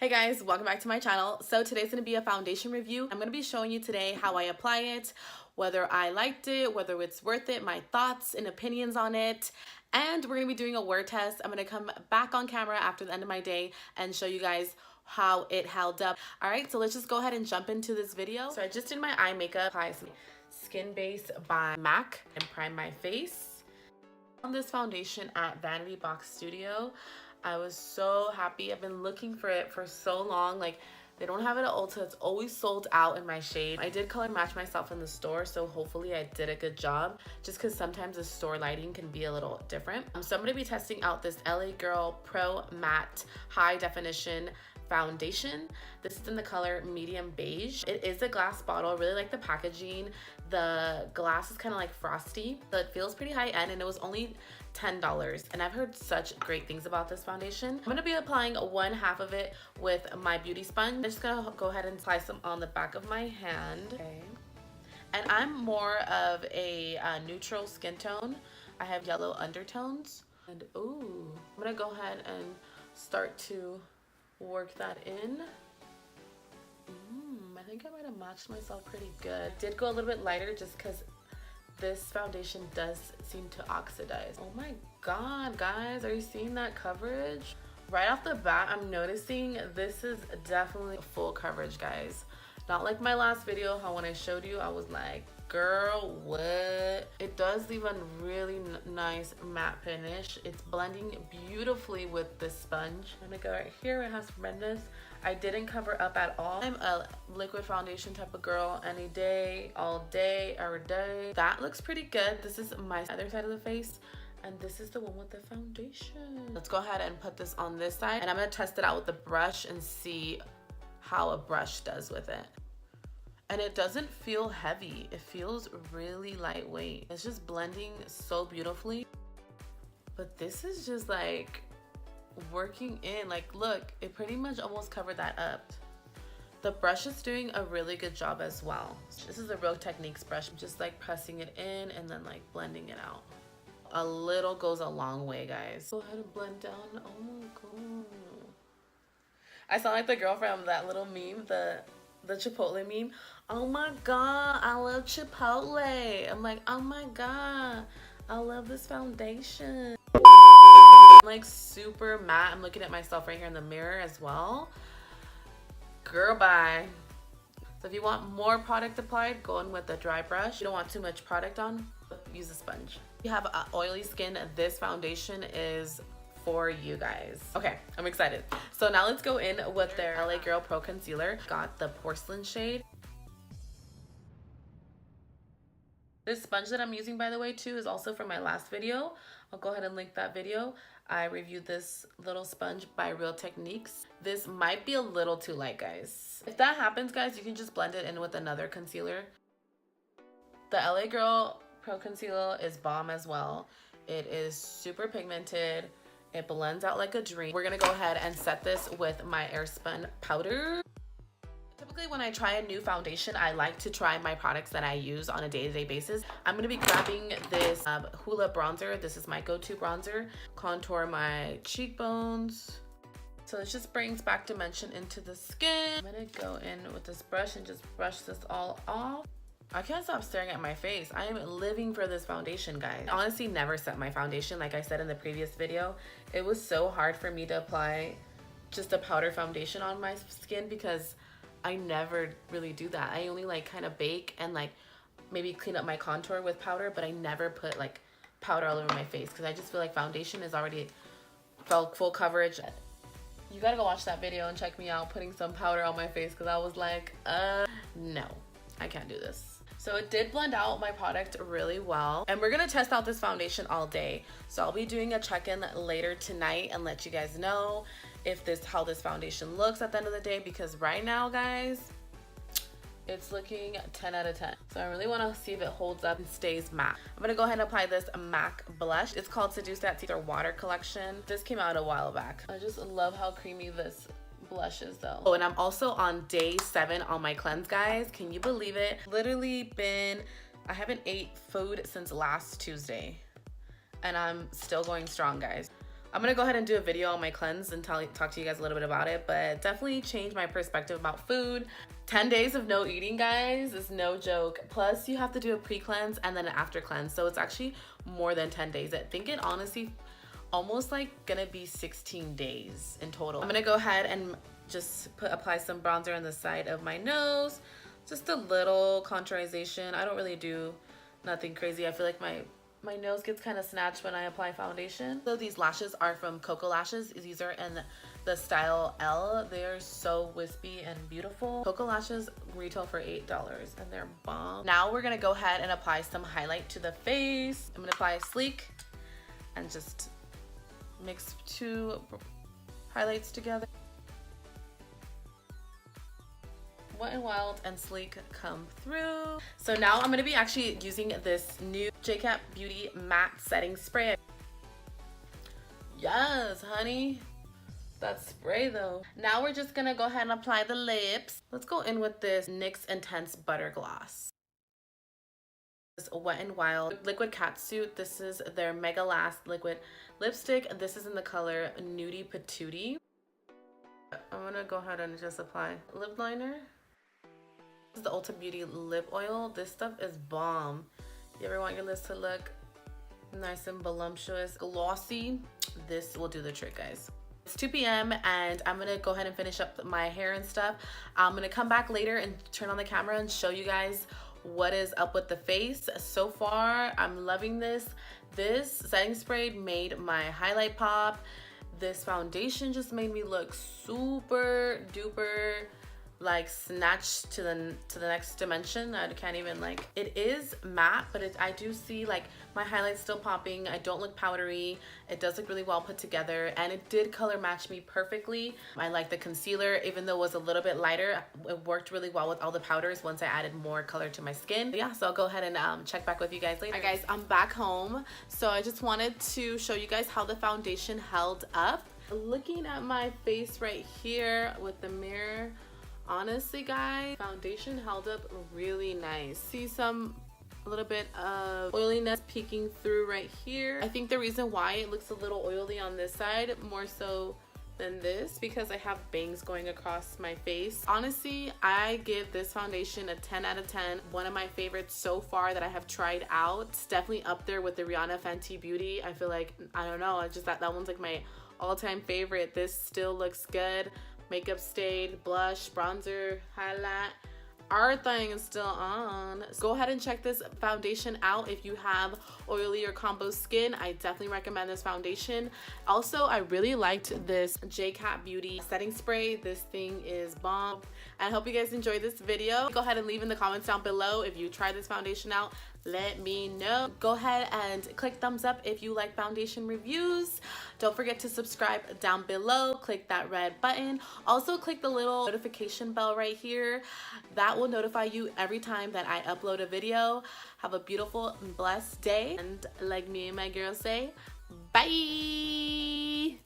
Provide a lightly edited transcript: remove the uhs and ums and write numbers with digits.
Hey guys, welcome back to my channel. So today's going to be a foundation review. I'm going to be showing you today how I apply it, whether I liked it, whether it's worth it, my thoughts and opinions on it. And we're going to be doing a wear test. I'm going to come back on camera after the end of my day and show you guys how it held up. Alright, so let's just go ahead and jump into this video. So I just did my eye makeup, apply some Skin Base by MAC and prime my face. On this foundation at Vanity Box Studio. I was so happy. I've been looking for it for so long. Like, they don't have it at Ulta. It's always sold out in my shade. I did color match myself in the store, so hopefully I did a good job, just because sometimes the store lighting can be a little different. So I'm going to be testing out this LA Girl Pro Matte High Definition foundation. This is in the color medium beige. It is a glass bottle. I really like the packaging. The glass is kind of like frosty, so it feels pretty high end, and it was only $10, and I've heard such great things about this foundation. I'm going to be applying one half of it with my beauty sponge. I'm just going to go ahead and apply some on the back of my hand. Okay. And I'm more of a neutral skin tone. I have yellow undertones. And ooh, I'm going to go ahead and start to work that in. I think I might have matched myself pretty good. I did go a little bit lighter just because this foundation does seem to oxidize. Oh my god, guys, are you seeing that coverage? Right off the bat, I'm noticing this is definitely full coverage, guys. Not like my last video, how when I showed you, I was like, girl, what? It does leave a really nice matte finish. It's blending beautifully with the sponge. I'm gonna go right here. It has redness. I didn't cover up at all. I'm a liquid foundation type of girl, any day, all day, every day. That looks pretty good. This is my other side of the face, and this is the one with the foundation. Let's go ahead and put this on this side, and I'm gonna test it out with the brush and see how a brush does with it. And it doesn't feel heavy. It feels really lightweight. It's just blending so beautifully. But this is just like working in. Like, look, it pretty much almost covered that up. The brush is doing a really good job as well. This is a Real Techniques brush. I'm just like pressing it in and then like blending it out. A little goes a long way, guys. Go ahead and blend down. Oh my god. I sound like the girl from that little meme, the Chipotle meme. Oh my god, I love Chipotle. I'm like, oh my god, I love this foundation. I'm like super matte. I'm looking at myself right here in the mirror as well. Girl, bye. So if you want more product applied, go in with the dry brush. You don't want too much product on, use a sponge. If you have oily skin, this foundation is for you guys. Okay, I'm excited. So now let's go in with their LA Girl Pro Concealer. Got the porcelain shade. This sponge that I'm using, by the way, too, is also from my last video. I'll go ahead and link that video. I reviewed this little sponge by Real Techniques. This might be a little too light, guys. If that happens, guys, you can just blend it in with another concealer. The LA Girl Pro Concealer is bomb as well. It is super pigmented. It blends out like a dream. We're gonna go ahead and set this with my Airspun powder. Typically when I try a new foundation, I like to try my products that I use on a day-to-day basis. I'm gonna be grabbing this Hoola bronzer. This is my go-to bronzer. Contour my cheekbones. So it just brings back dimension into the skin. I'm gonna go in with this brush and just brush this all off. I can't stop staring at my face. I am living for this foundation, guys. I honestly never set my foundation. Like I said in the previous video, it was so hard for me to apply just a powder foundation on my skin because I never really do that. I only like kind of bake and like maybe clean up my contour with powder, but I never put like powder all over my face because I just feel like foundation is already full coverage. You gotta go watch that video and check me out putting some powder on my face because I was like, no, I can't do this. So it did blend out my product really well. And we're gonna test out this foundation all day. So I'll be doing a check-in later tonight and let you guys know if how this foundation looks at the end of the day, because right now, guys, it's looking 10 out of 10. So I really wanna see if it holds up and stays matte. I'm gonna go ahead and apply this MAC blush. It's called Seduce That Teeth Water Collection. This came out a while back. I just love how creamy this blushes though. Oh, and I'm also on day 7 on my cleanse, guys. Can you believe it? Literally I haven't ate food since last Tuesday and I'm still going strong, guys. I'm gonna go ahead and do a video on my cleanse and talk to you guys a little bit about it, but definitely changed my perspective about food. 10 days of no eating, guys, is no joke. Plus, you have to do a pre-cleanse and then an after cleanse. So it's actually more than 10 days. I think it honestly almost like gonna be 16 days in total. I'm gonna go ahead and just apply some bronzer on the side of my nose. Just a little contourization. I don't really do nothing crazy. I feel like my nose gets kind of snatched when I apply foundation. So these lashes are from Coco Lashes. These are in the style L. They are so wispy and beautiful. Coco Lashes retail for $8 and they're bomb. Now we're gonna go ahead and apply some highlight to the face. I'm gonna apply Sleek and just mix two highlights together. Wet n Wild and Sleek come through. So now I'm gonna be actually using this new JCAT Beauty matte setting spray. Yes, honey. That spray though. Now we're just gonna go ahead and apply the lips. Let's go in with this NYX Intense Butter Gloss. This Wet n Wild Liquid Catsuit. This is their Mega Last Liquid Lipstick. This is in the color Nudie Patootie. I'm gonna go ahead and just apply lip liner. This is the Ulta Beauty lip oil. This stuff is bomb. You ever want your lips to look nice and voluptuous, glossy, this will do the trick, guys. It's 2 p.m. and I'm gonna go ahead and finish up my hair and stuff. I'm gonna come back later and turn on the camera and show you guys what is up with the face. So far, I'm loving this. This setting spray made my highlight pop. This foundation just made me look super duper like snatched to the next dimension. I can't even like, it is matte, but I do see like my highlights still popping. I don't look powdery. It does look really well put together and it did color match me perfectly. I like the concealer, even though it was a little bit lighter, it worked really well with all the powders once I added more color to my skin. But yeah, so I'll go ahead and check back with you guys later. Alright guys, I'm back home. So I just wanted to show you guys how the foundation held up. Looking at my face right here with the mirror, honestly guys, foundation held up really nice. See a little bit of oiliness peeking through right here. I think the reason why it looks a little oily on this side more so than this, because I have bangs going across my face. Honestly, I give this foundation a 10 out of 10. One of my favorites so far that I have tried out. It's definitely up there with the Rihanna Fenty Beauty. I feel like, I don't know, it's just that one's like my all-time favorite. This still looks good. Makeup stayed, blush, bronzer, highlight, everything is still on. So go ahead and check this foundation out if you have oily or combo skin. I definitely recommend this foundation. Also, I really liked this JCAT Beauty setting spray. This thing is bomb. I hope you guys enjoyed this video. Go ahead and leave in the comments down below if you tried this foundation out. Let me know. Go ahead and click thumbs up if you like foundation reviews. Don't forget to subscribe down below. Click that red button. Also click the little notification bell right here. That will notify you every time that I upload a video. Have a beautiful and blessed day. And like me and my girls say, bye.